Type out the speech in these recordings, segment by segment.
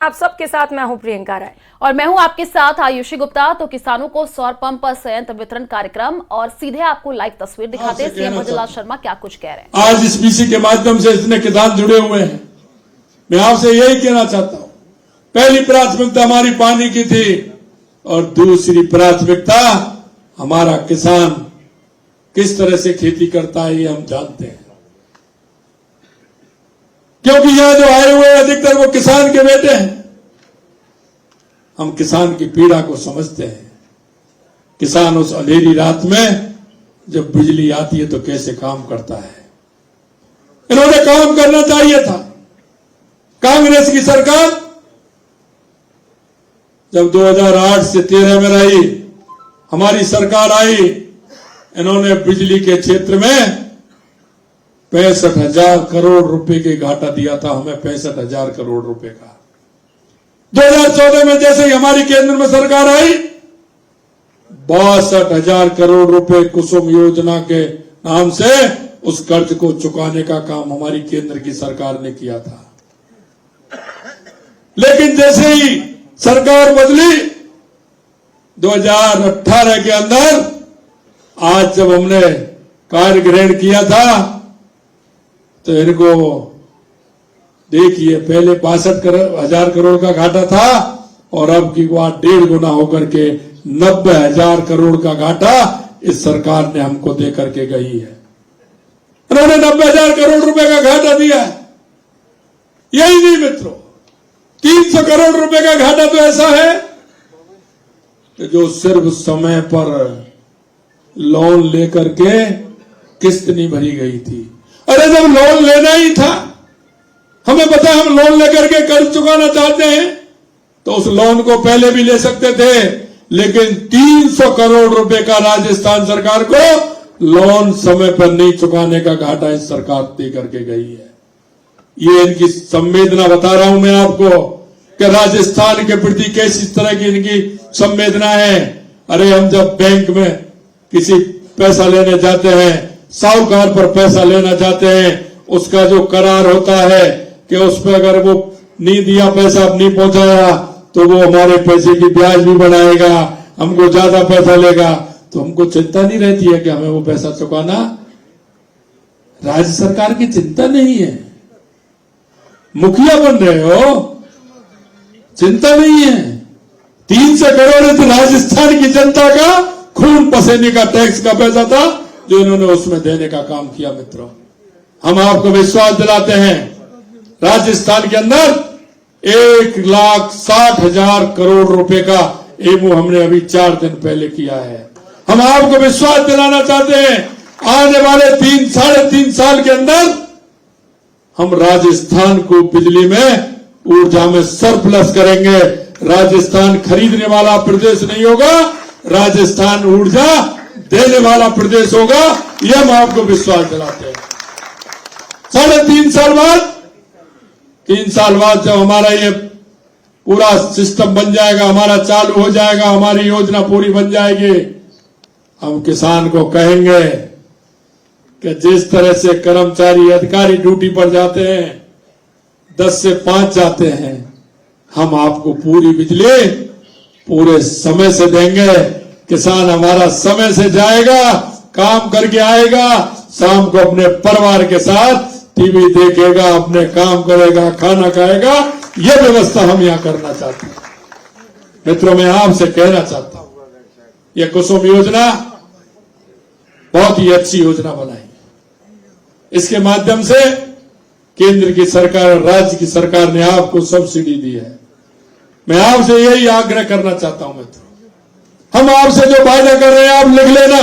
आप सबके साथ मैं हूं प्रियंका राय और मैं हूं आपके साथ आयुषी गुप्ता। तो किसानों को सौर पंप संयंत्र वितरण कार्यक्रम और सीधे आपको लाइव तस्वीर दिखाते हैं सीएम भजनलाल शर्मा क्या कुछ कह रहे हैं। आज इस पीसी के माध्यम से इतने किसान जुड़े हुए हैं। मैं आपसे यही कहना चाहता हूं, पहली प्राथमिकता हमारी पानी की थी और दूसरी प्राथमिकता हमारा किसान किस तरह से खेती करता है ये हम जानते हैं, क्योंकि यहां जो आए हुए अधिकतर वो किसान के बेटे हैं। हम किसान की पीड़ा को समझते हैं। किसान उस अंधेरी रात में जब बिजली आती है तो कैसे काम करता है। इन्होंने काम करना चाहिए था। कांग्रेस की सरकार जब 2008 से 13 में रही, हमारी सरकार आई, इन्होंने बिजली के क्षेत्र में 65,000 करोड़ रुपए के घाटा दिया था हमें, 65,000 करोड़ रुपए का। 2014 में जैसे ही हमारी केंद्र में सरकार आई, 62,000 करोड़ रुपए कुसुम योजना के नाम से उस कर्ज को चुकाने का काम हमारी केंद्र की सरकार ने किया था। लेकिन जैसे ही सरकार बदली 2018 के अंदर, आज जब हमने कार्य ग्रहण किया था तो इनको देखिए, पहले 62,000 करोड़ का घाटा था और अब की बात 1.5 गुना होकर के 90,000 करोड़ का घाटा इस सरकार ने हमको दे करके गई है। उन्होंने 90,000 करोड़ रुपए का घाटा दिया है। यही नहीं मित्रों, 300 करोड़ रुपए का घाटा तो ऐसा है कि जो सिर्फ समय पर लोन लेकर के किस्त नहीं भरी गई थी। अरे जब लोन लेना ही था, हमें पता है हम लोन लेकर के कर्ज चुकाना चाहते हैं तो उस लोन को पहले भी ले सकते थे, लेकिन 300 करोड़ रुपए का राजस्थान सरकार को लोन समय पर नहीं चुकाने का घाटा इस सरकार दे करके गई है। ये इनकी संवेदना बता रहा हूं मैं आपको कि राजस्थान के प्रति कैसी तरह की इनकी संवेदना है। अरे हम जब बैंक में किसी पैसा लेने जाते हैं, साहूकार पर पैसा लेना चाहते हैं, उसका जो करार होता है कि उस पर अगर वो नहीं दिया, पैसा नहीं पहुंचाया तो वो हमारे पैसे की ब्याज भी बढ़ाएगा, हमको ज्यादा पैसा लेगा। तो हमको चिंता नहीं रहती है कि हमें वो पैसा चुकाना। राज्य सरकार की चिंता नहीं है। मुखिया बन रहे हो, चिंता नहीं है। 300 करोड़ तो राजस्थान की जनता का खून पसीने का टैक्स का पैसा था जो इन्होंने उसमें देने का काम किया। मित्रों, हम आपको विश्वास दिलाते हैं, राजस्थान के अंदर 1,60,000 करोड़ रुपए का एमओ हमने अभी 4 दिन पहले किया है। हम आपको विश्वास दिलाना चाहते हैं, आने वाले 3-3.5 साल के अंदर हम राजस्थान को बिजली में, ऊर्जा में सरप्लस करेंगे। राजस्थान खरीदने वाला प्रदेश नहीं होगा, राजस्थान ऊर्जा देने वाला प्रदेश होगा। यह हम आपको विश्वास दिलाते हैं। 3.5 साल बाद, 3 साल बाद जब हमारा ये पूरा सिस्टम बन जाएगा, हमारा चालू हो जाएगा, हमारी योजना पूरी बन जाएगी, हम किसान को कहेंगे कि जिस तरह से कर्मचारी अधिकारी ड्यूटी पर जाते हैं, 10 से 5 जाते हैं, हम आपको पूरी बिजली पूरे समय से देंगे। किसान हमारा समय से जाएगा, काम करके आएगा, शाम को अपने परिवार के साथ टीवी देखेगा, अपने काम करेगा, खाना खाएगा। यह व्यवस्था हम यहां करना चाहते हैं। मित्रों, मैं आपसे कहना चाहता हूं, यह कुसुम योजना बहुत ही अच्छी योजना बनाई। इसके माध्यम से केंद्र की सरकार और राज्य की सरकार ने आपको सब्सिडी दी है। मैं आपसे यही आग्रह करना चाहता हूं मित्रों, हम आपसे जो वायदा कर रहे हैं आप लिख लेना।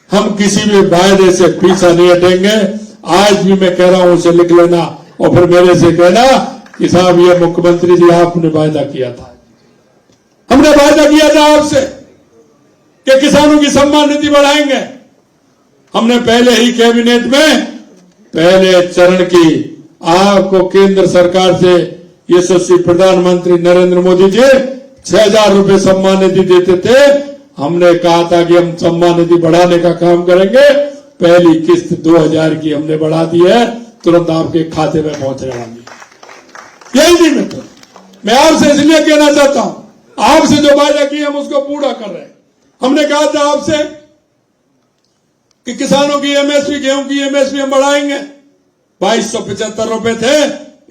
हम किसी भी वायदे से पीछा नहीं हटेंगे। आज भी मैं कह रहा हूं उसे लिख लेना और फिर मेरे से कहना कि साहब ये मुख्यमंत्री जी आपने वायदा किया था। हमने वायदा किया था आपसे कि किसानों की सम्मान निधि बढ़ाएंगे। हमने पहले ही कैबिनेट में पहले चरण की आपको केंद्र सरकार से यशस्वी प्रधानमंत्री नरेंद्र मोदी जी 6,000 रुपए सम्मान निधि देते थे। हमने कहा था कि हम सम्मान निधि बढ़ाने का काम करेंगे। पहली किस्त 2,000 की हमने बढ़ा दी है, तुरंत आपके खाते में पहुंचने वाली। यही नहीं मित्र, मैं आपसे इसलिए कहना चाहता हूं, आपसे जो वादा किए हम उसको पूरा कर रहे हैं। हमने कहा था आपसे कि किसानों की एमएसपी, गेहूं की एमएसपी हम बढ़ाएंगे। 2275 रुपए थे,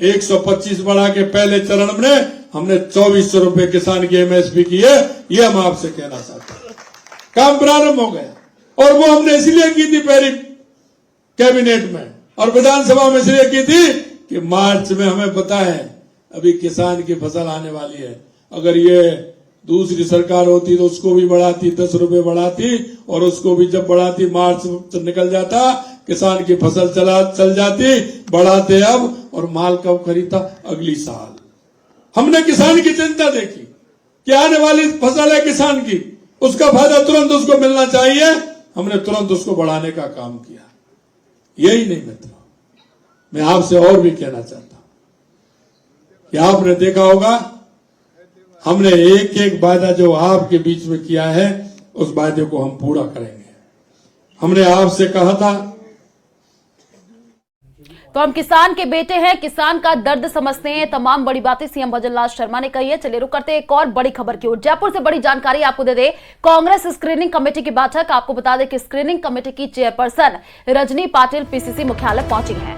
125 बढ़ा के पहले चरण में हमने 2400 रुपए किसान की एमएसपी की है। ये हम आपसे कहना चाहते हैं। काम प्रारंभ हो गया और वो हमने इसलिए की थी पहली कैबिनेट में और विधानसभा में इसलिए की थी कि मार्च में हमें पता है अभी किसान की फसल आने वाली है। अगर ये दूसरी सरकार होती तो उसको भी बढ़ाती, 10 रुपए बढ़ाती, और उसको भी जब बढ़ाती मार्च निकल जाता, किसान की फसल चल जाती। बढ़ाते अब और माल कब खरीदता? अगली साल। हमने किसान की चिंता देखी कि आने वाली फसल है किसान की, उसका फायदा तुरंत उसको मिलना चाहिए। हमने तुरंत उसको बढ़ाने का काम किया। यही नहीं मित्रों, मैं आपसे और भी कहना चाहता हूं कि आपने देखा होगा हमने एक एक वादा जो आपके बीच में किया है उस वादे को हम पूरा करेंगे। हमने आपसे कहा था, तो हम किसान के बेटे हैं, किसान का दर्द समझते हैं। तमाम बड़ी बातें सीएम भजनलाल शर्मा ने कही है। चलिए रुक करते हैं एक और बड़ी खबर की ओर। जयपुर से बड़ी जानकारी आपको दे दे, कांग्रेस स्क्रीनिंग कमेटी की बैठक। आपको बता दें कि स्क्रीनिंग कमेटी की चेयरपर्सन रजनी पाटिल पीसीसी मुख्यालय पहुंची हैं।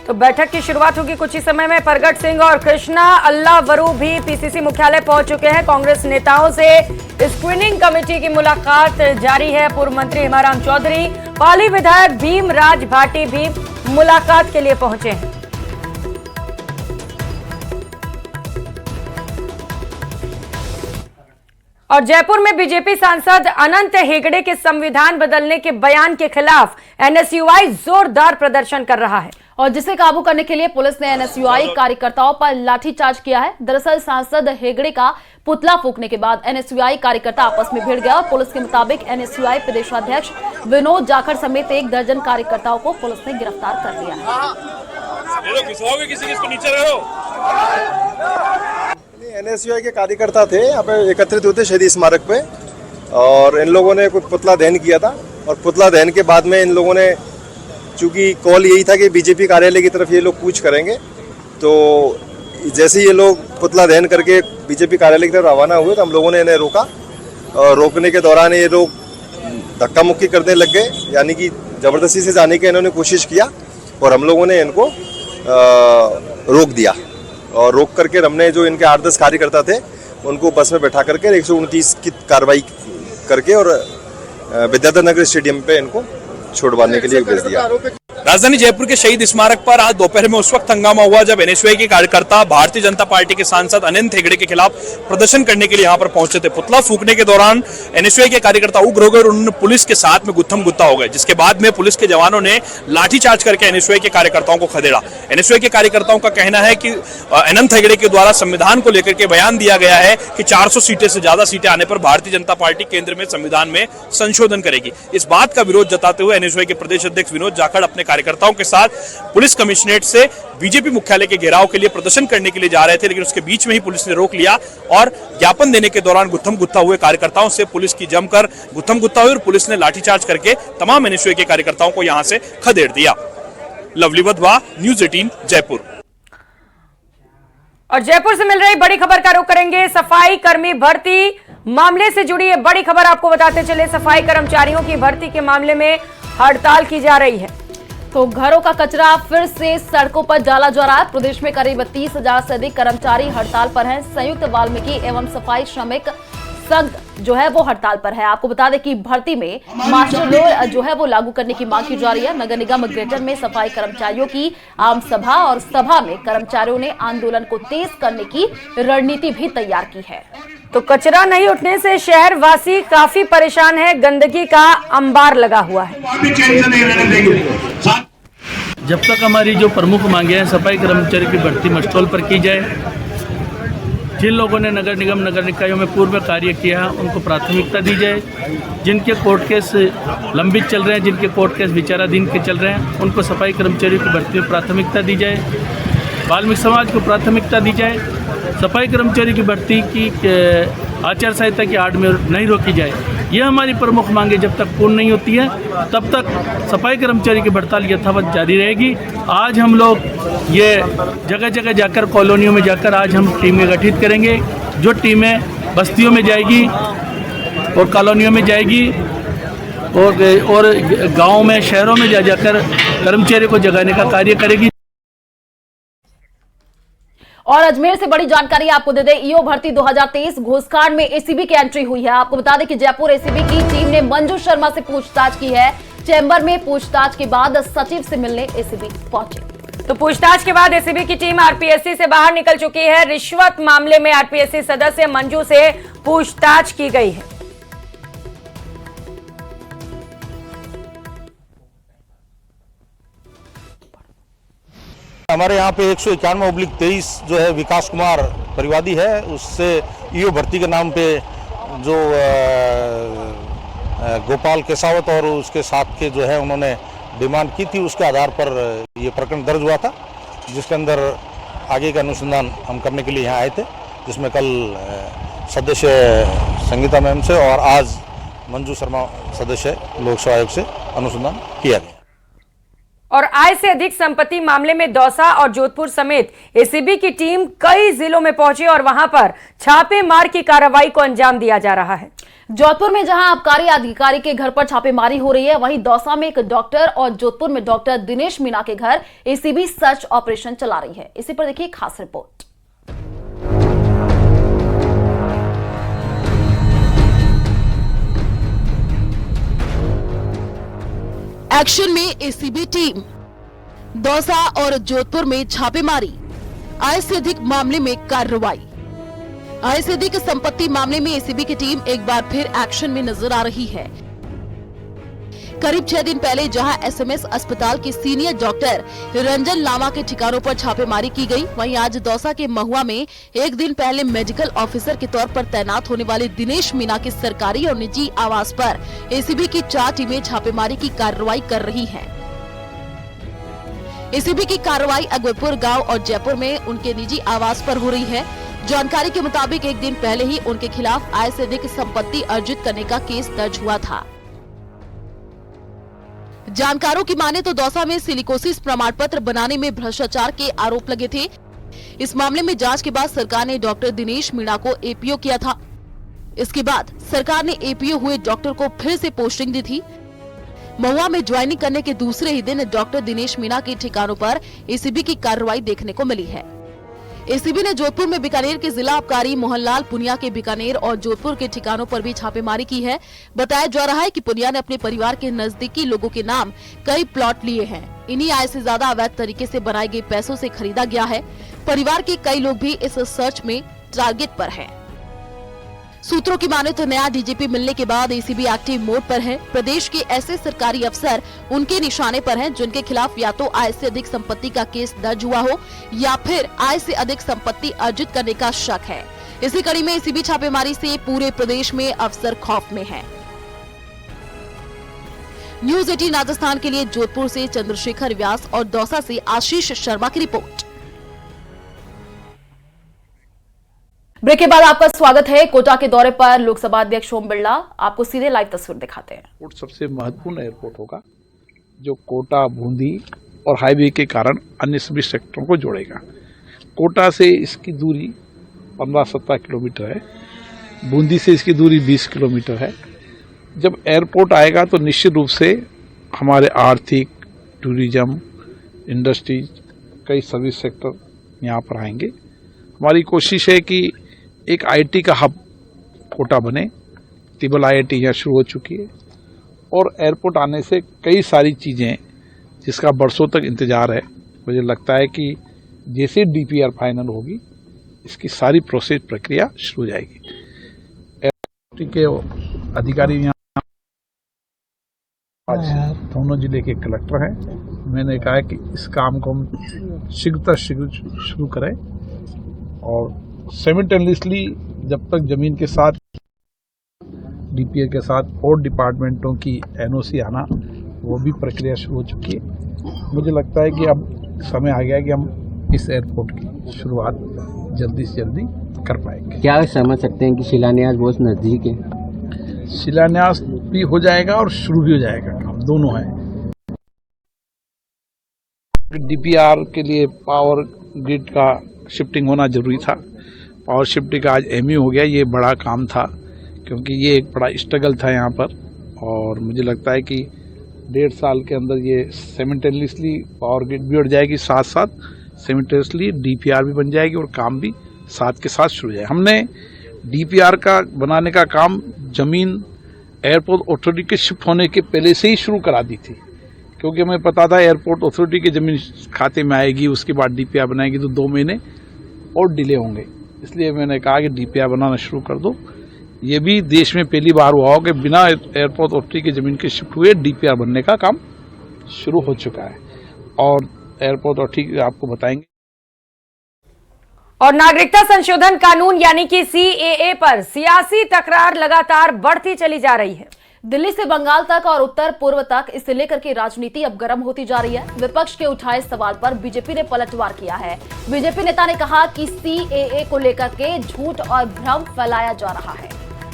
तो बैठक की शुरुआत होगी कुछ ही समय में। प्रगट सिंह और कृष्णा अल्लावरू भी पीसीसी मुख्यालय पहुंच चुके हैं। कांग्रेस नेताओं से स्क्रीनिंग कमेटी की मुलाकात जारी है। पूर्व मंत्री हेमाराम चौधरी, पाली विधायक भीम राज भाटी भी मुलाकात के लिए पहुंचे हैं। और जयपुर में बीजेपी सांसद अनंत हेगड़े के संविधान बदलने के बयान के खिलाफ एनएसयूआई जोरदार प्रदर्शन कर रहा है और जिसे काबू करने के लिए पुलिस ने एनएसयूआई कार्यकर्ताओं पर लाठीचार्ज किया है। दरअसल सांसद हेगड़े का पुतला फूंकने के बाद एनएसयूआई कार्यकर्ता आपस में भिड़ गया और पुलिस के मुताबिक एनएसयूआई प्रदेशाध्यक्ष विनोद जाखड़ समेत 1 दर्जन कार्यकर्ताओं को पुलिस ने गिरफ्तार कर लिया है। एनएसयूआई के कार्यकर्ता थे, यहाँ पे एकत्रित हुए थे शहीद स्मारक पे, और इन लोगों ने कुछ पुतला दहन किया था। और पुतला दहन के बाद में इन लोगों ने, चूंकि कॉल यही था कि बीजेपी कार्यालय की तरफ ये लोग कूच करेंगे, तो जैसे ये लोग पुतला दहन करके बीजेपी कार्यालय की तरफ रवाना हुए तो हम लोगों ने इन्हें रोका। और रोकने के दौरान ये लोग धक्का मुक्की करने लग गए, यानी कि जबरदस्ती से जाने की इन्होंने कोशिश किया और हम लोगों ने इनको रोक दिया। और रोक करके हमने जो इनके 8-10 कार्यकर्ता थे उनको बस में बैठा करके 129 की कार्रवाई करके और विद्याधर नगर स्टेडियम पे इनको छोड़वाने के लिए भेज दिया। राजधानी जयपुर के शहीद स्मारक पर आज दोपहर में उस वक्त हंगामा हुआ जब एनएसयूआई के कार्यकर्ता भारतीय जनता पार्टी के सांसद अनंत हेगड़े के खिलाफ प्रदर्शन करने के लिए यहां पर पहुंचे थे। पुतला फूंकने के दौरान एनएसयूआई के कार्यकर्ता उग्र हो गए और उन्होंने पुलिस के साथ में गुत्थम गुत्ता हो गए, जिसके बाद में पुलिस के जवानों ने लाठीचार्ज करके एनएसयूआई के कार्यकर्ताओं को खदेड़ा। एनएसयूआई के कार्यकर्ताओं का कहना है कि अनंत हेगड़े के द्वारा संविधान को लेकर के बयान दिया गया है कि 400 सीटें से ज्यादा सीटें आने पर भारतीय जनता पार्टी केंद्र में संविधान में संशोधन करेगी। इस बात का विरोध जताते हुए एनएसयूआई के प्रदेश अध्यक्ष विनोद जाखड़ अपने कार्यकर्ताओं के साथ पुलिस कमिश्नरेट से बीजेपी मुख्यालय के घेराव के लिए प्रदर्शन करने के लिए जा रहे थे, लेकिन उसके बीच में ही पुलिस ने रोक लिया और ज्ञापन देने के दौरान गुत्थम गुत्था हुए कार्यकर्ताओं से पुलिस की जमकर गुत्थम गुत्था हुई और पुलिस ने लाठीचार्ज करके तमाम एनएसयूआई के कार्यकर्ताओं को यहां से खदेड़ दिया। Lovely Wadhwa, news 18 Jaipur. और जयपुर से मिल रही बड़ी खबर का रुख करेंगे। सफाई कर्मी भर्ती मामले से जुड़ी ये बड़ी खबर आपको बताते चले। सफाई कर्मचारियों की भर्ती के मामले में हड़ताल की जा रही है। तो घरों का कचरा फिर से सड़कों पर डाला जा रहा है। प्रदेश में करीब 30,000 से अधिक कर्मचारी हड़ताल पर हैं। संयुक्त वाल्मीकि एवं सफाई श्रमिक संघ जो है वो हड़ताल पर है। आपको बता दें कि भर्ती में मास्टर रोल जो है वो लागू करने की मांग की जा रही है। नगर निगम ग्रेटर में सफाई कर्मचारियों की आम सभा और सभा में कर्मचारियों ने आंदोलन को तेज करने की रणनीति भी तैयार की है। तो कचरा नहीं उठने से शहर वासी काफी परेशान है। गंदगी का अंबार लगा हुआ है। जब तक हमारी जो प्रमुख मांगे हैं सफाई कर्मचारी की भर्ती मस्टोल पर की जाए। जिन लोगों ने नगर निगम नगर निकायों में पूर्व कार्य किया है उनको प्राथमिकता दी जाए। जिनके कोर्ट केस लंबित चल रहे हैं, जिनके कोर्ट केस विचाराधीन के चल रहे हैं, उनको सफाई कर्मचारियों की भर्ती में प्राथमिकता दी जाए। वाल्मीकि समाज को प्राथमिकता दी जाए। सफाई कर्मचारी की भर्ती की आचार संहिता की आड़ में नहीं रोकी जाए। ये हमारी प्रमुख मांगे जब तक पूर्ण नहीं होती है तब तक सफाई कर्मचारी की हड़ताल यथावत जारी रहेगी। आज हम लोग ये जगह जगह जाकर, कॉलोनियों में जाकर आज हम टीमें गठित करेंगे। जो टीमें बस्तियों में जाएगी और कॉलोनियों में जाएगी और गाँव में, शहरों में जाकर कर्मचारियों को जगाने का कार्य करेगी। और अजमेर से बड़ी जानकारी आपको दे दें, ईओ भर्ती 2023 घूसकांड में एसीबी की एंट्री हुई है। आपको बता दें कि जयपुर एसीबी की टीम ने मंजू शर्मा से पूछताछ की है। चैम्बर में पूछताछ के बाद सचिव से मिलने एसीबी पहुंचे। तो पूछताछ के बाद एसीबी की टीम आरपीएससी से बाहर निकल चुकी है। रिश्वत मामले में आरपीएससी सदस्य मंजू से पूछताछ की गई है। हमारे यहाँ पे 191/23 जो है विकास कुमार परिवादी है, उससे ईओ भर्ती के नाम पे जो गोपाल केसावत और उसके साथ के जो है उन्होंने डिमांड की थी, उसके आधार पर ये प्रकरण दर्ज हुआ था, जिसके अंदर आगे का अनुसंधान हम करने के लिए यहाँ आए थे, जिसमें कल सदस्य संगीता मैम से और आज मंजू शर्मा सदस्य लोक सेवा आयोग से अनुसंधान किया गया। और आय से अधिक संपत्ति मामले में दौसा और जोधपुर समेत एसीबी की टीम कई जिलों में पहुंची और वहां पर छापेमार की कार्रवाई को अंजाम दिया जा रहा है। जोधपुर में जहां आबकारी अधिकारी के घर पर छापेमारी हो रही है, वहीं दौसा में एक डॉक्टर और जोधपुर में डॉक्टर दिनेश मीणा के घर एसीबी सर्च ऑपरेशन चला रही है। इसी पर देखिए खास रिपोर्ट। एक्शन में एसीबी टीम, दौसा और जोधपुर में छापेमारी, आय से अधिक मामले में कार्रवाई। आय से अधिक संपत्ति मामले में एसीबी की टीम एक बार फिर एक्शन में नजर आ रही है। करीब 6 दिन पहले जहां एसएमएस अस्पताल के सीनियर डॉक्टर रंजन लामा के ठिकानों पर छापेमारी की गई, वहीं आज दौसा के महुआ में एक दिन पहले मेडिकल ऑफिसर के तौर पर तैनात होने वाले दिनेश मीणा के सरकारी और निजी आवास पर एसीबी की 4 टीमें छापेमारी की कार्रवाई कर रही हैं। एसीबी की कार्रवाई अकबरपुर गांव और जयपुर में उनके निजी आवास पर हो रही है। जानकारी के मुताबिक एक दिन पहले ही उनके खिलाफ आय से अधिक संपत्ति अर्जित करने का केस दर्ज हुआ था। जानकारों की माने तो दौसा में सिलिकोसिस प्रमाण पत्र बनाने में भ्रष्टाचार के आरोप लगे थे। इस मामले में जांच के बाद सरकार ने डॉक्टर दिनेश मीणा को एपीओ किया था। इसके बाद सरकार ने एपीओ हुए डॉक्टर को फिर से पोस्टिंग दी थी। महुआ में ज्वाइनिंग करने के दूसरे ही दिन डॉक्टर दिनेश मीणा के ठिकानों पर एसीबी की कार्रवाई देखने को मिली है। एसीबी ने जोधपुर में बीकानेर के जिला आबकारी मोहनलाल पुनिया के बीकानेर और जोधपुर के ठिकानों पर भी छापेमारी की है। बताया जा रहा है कि पुनिया ने अपने परिवार के नजदीकी लोगों के नाम कई प्लॉट लिए हैं। इन्हीं आय से ज्यादा अवैध तरीके से बनाए गए पैसों से खरीदा गया है। परिवार के कई लोग भी इस सर्च में टारगेट पर हैं। सूत्रों की माने तो नया डीजीपी मिलने के बाद एसीबी एक्टिव मोड पर है। प्रदेश के ऐसे सरकारी अफसर उनके निशाने पर हैं जिनके खिलाफ या तो आय से अधिक संपत्ति का केस दर्ज हुआ हो या फिर आय से अधिक संपत्ति अर्जित करने का शक है। इसी कड़ी में एसीबी छापेमारी से पूरे प्रदेश में अफसर खौफ में हैं। न्यूज़ 18 राजस्थान के लिए जोधपुर से चंद्रशेखर व्यास और दौसा से आशीष शर्मा की रिपोर्ट। ब्रेक के बाद आपका स्वागत है। कोटा के दौरे पर लोकसभा अध्यक्ष ओम बिरला, आपको सीधे लाइव तस्वीर दिखाते हैं। एयरपोर्ट सबसे महत्वपूर्ण एयरपोर्ट होगा जो कोटा, बूंदी और हाईवे के कारण अन्य सभी सेक्टरों को जोड़ेगा। कोटा से इसकी दूरी 15-17 किलोमीटर है, बूंदी से इसकी दूरी 20 किलोमीटर है। जब एयरपोर्ट आएगा तो निश्चित रूप से हमारे आर्थिक, टूरिज्म, इंडस्ट्रीज, कई सर्विस सेक्टर यहाँ पर आएंगे। हमारी कोशिश है कि एक आईटी का हब कोटा बने। तिबल आईआईटी यहाँ शुरू हो चुकी है और एयरपोर्ट आने से कई सारी चीज़ें जिसका बरसों तक इंतज़ार है, मुझे लगता है कि जैसे डीपीआर फाइनल होगी इसकी सारी प्रोसेस प्रक्रिया शुरू हो जाएगी। एयरपोर्ट के अधिकारी यहाँ आज दोनों जिले के कलेक्टर हैं। मैंने कहा कि इस काम को हम शीघ्र शुरू करें और साइमल्टेनियसली जब तक जमीन के साथ डीपीआर के साथ और डिपार्टमेंटों की एनओसी आना, वो भी प्रक्रिया शुरू हो चुकी है। मुझे लगता है कि अब समय आ गया कि हम इस एयरपोर्ट की शुरुआत जल्दी से जल्दी कर पाएंगे। क्या समझ सकते हैं कि शिलान्यास बहुत नजदीक है? शिलान्यास भी हो जाएगा और शुरू भी हो जाएगा, काम दोनों है। डीपीआर के लिए पावर ग्रिड का शिफ्टिंग होना जरूरी था। पावर शिफ्टिंग का आज एमयू हो गया, ये बड़ा काम था क्योंकि ये एक बड़ा स्ट्रगल था यहाँ पर, और मुझे लगता है कि 1.5 साल के अंदर ये साइमल्टेनियसली पावर ग्रिड भी उड़ जाएगी, साथ साथ साइमल्टेनियसली डीपीआर भी बन जाएगी और काम भी साथ के साथ शुरू हो जाए। हमने डीपीआर का बनाने का काम जमीन एयरपोर्ट अथॉरिटी के शिफ्ट होने के पहले से ही शुरू करा दी थी, क्योंकि हमें पता था एयरपोर्ट अथॉरिटी की जमीन खाते में आएगी, उसके बाद डीपीआर बनाएगी तो 2 महीने और डिले होंगे। इसलिए मैंने कहा कि डीपीआर बनाना शुरू कर दो। ये भी देश में पहली बार हुआ हो कि बिना एयरपोर्ट अथॉरिटी की जमीन के शिफ्ट हुए डीपीआर बनने का काम शुरू हो चुका है, और एयरपोर्ट अथॉरिटी आपको बताएंगे। और नागरिकता संशोधन कानून यानी कि सीएए पर सियासी तकरार लगातार बढ़ती चली जा रही है। दिल्ली से बंगाल तक और उत्तर पूर्व तक इसे लेकर के राजनीति अब गर्म होती जा रही है। विपक्ष के उठाए सवाल पर बीजेपी ने पलटवार किया है। बीजेपी नेता ने कहा कि सीएए को लेकर के झूठ और भ्रम फैलाया जा रहा है,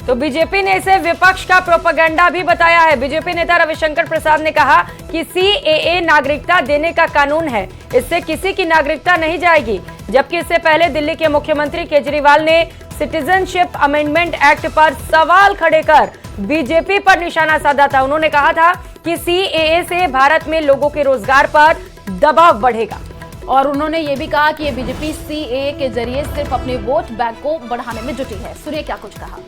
तो बीजेपी ने इसे विपक्ष का प्रोपेगेंडा भी बताया है। बीजेपी नेता रविशंकर प्रसाद ने कहा कि सीएए नागरिकता देने का कानून है, इससे किसी की नागरिकता नहीं जाएगी। जबकि इससे पहले दिल्ली के मुख्यमंत्री केजरीवाल ने सिटीजनशिप अमेंडमेंट एक्ट पर सवाल खड़े कर बीजेपी पर निशाना साधा था। उन्होंने कहा था कि सीएए से भारत में लोगों के रोजगार पर दबाव बढ़ेगा, और उन्होंने ये भी कहा कि ये बीजेपी सीएए के जरिए सिर्फ अपने वोट बैंक को बढ़ाने में जुटी है। सुनिए क्या कुछ कहा।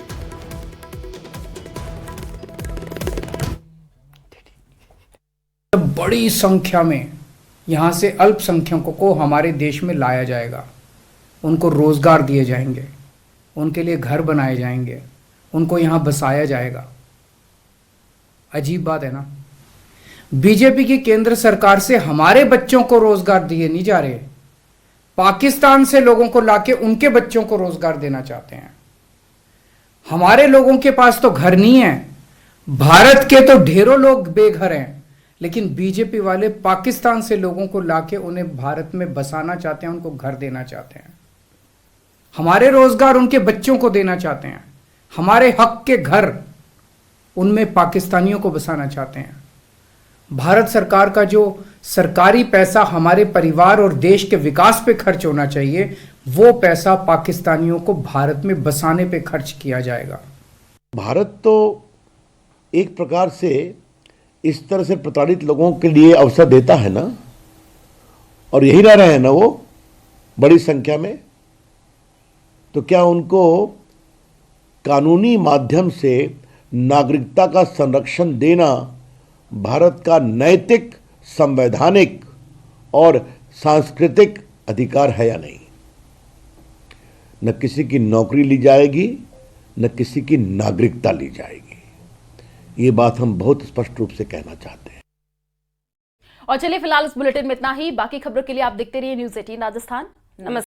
बड़ी संख्या में यहाँ से अल्पसंख्यकों को हमारे देश में लाया जाएगा, उनको रोजगार दिए जाएंगे, उनके लिए घर बनाए जाएंगे, उनको यहाँ बसाया जाएगा। अजीब बात है ना, बीजेपी की केंद्र सरकार से हमारे बच्चों को रोजगार दिए नहीं जा रहे, पाकिस्तान से लोगों को लाके उनके बच्चों को रोजगार देना चाहते हैं। हमारे लोगों के पास तो घर नहीं है, भारत के तो ढेरों लोग बेघर हैं, लेकिन बीजेपी वाले पाकिस्तान से लोगों को लाके उन्हें भारत में बसाना चाहते हैं, उनको घर देना चाहते हैं। हमारे रोजगार उनके बच्चों को देना चाहते हैं, हमारे हक के घर उनमें पाकिस्तानियों को बसाना चाहते हैं। भारत सरकार का जो सरकारी पैसा हमारे परिवार और देश के विकास पे खर्च होना चाहिए, वो पैसा पाकिस्तानियों को भारत में बसाने पे खर्च किया जाएगा। भारत तो एक प्रकार से इस तरह से प्रताड़ित लोगों के लिए अवसर देता है ना, और यही रह रहे हैं ना वो बड़ी संख्या में, तो क्या उनको कानूनी माध्यम से नागरिकता का संरक्षण देना भारत का नैतिक, संवैधानिक और सांस्कृतिक अधिकार है या नहीं? न किसी की नौकरी ली जाएगी, न किसी की नागरिकता ली जाएगी। ये बात हम बहुत स्पष्ट रूप से कहना चाहते हैं। और चलिए फिलहाल इस बुलेटिन में इतना ही। बाकी खबरों के लिए आप देखते रहिए न्यूज़ 18 राजस्थान। नमस्कार।